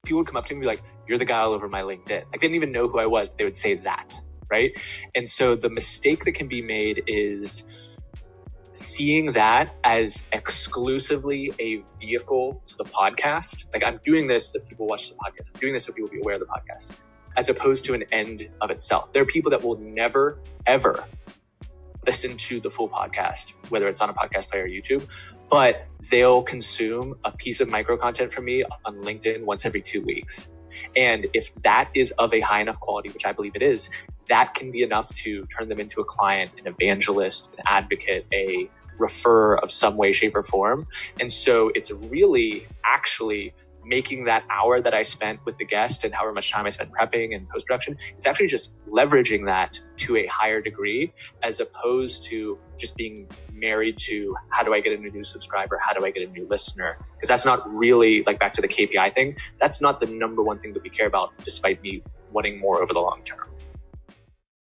people would come up to me and be like, you're the guy all over my LinkedIn. Like, they didn't even know who I was, but they would say that, right? And so the mistake that can be made is seeing that as exclusively a vehicle to the podcast. Like, I'm doing this so people watch the podcast. I'm doing this so people be aware of the podcast, as opposed to an end of itself. There are people that will never, ever listen to the full podcast, whether it's on a podcast player or YouTube, but they'll consume a piece of micro content from me on LinkedIn once every 2 weeks. And if that is of a high enough quality, which I believe it is, that can be enough to turn them into a client, an evangelist, an advocate, a referrer of some way, shape, or form. And so it's really actually making that hour that I spent with the guest and however much time I spent prepping and post-production, it's actually just leveraging that to a higher degree, as opposed to just being married to how do I get a new subscriber? How do I get a new listener? Because that's not really, like, back to the KPI thing, that's not the number one thing that we care about, despite me wanting more over the long term.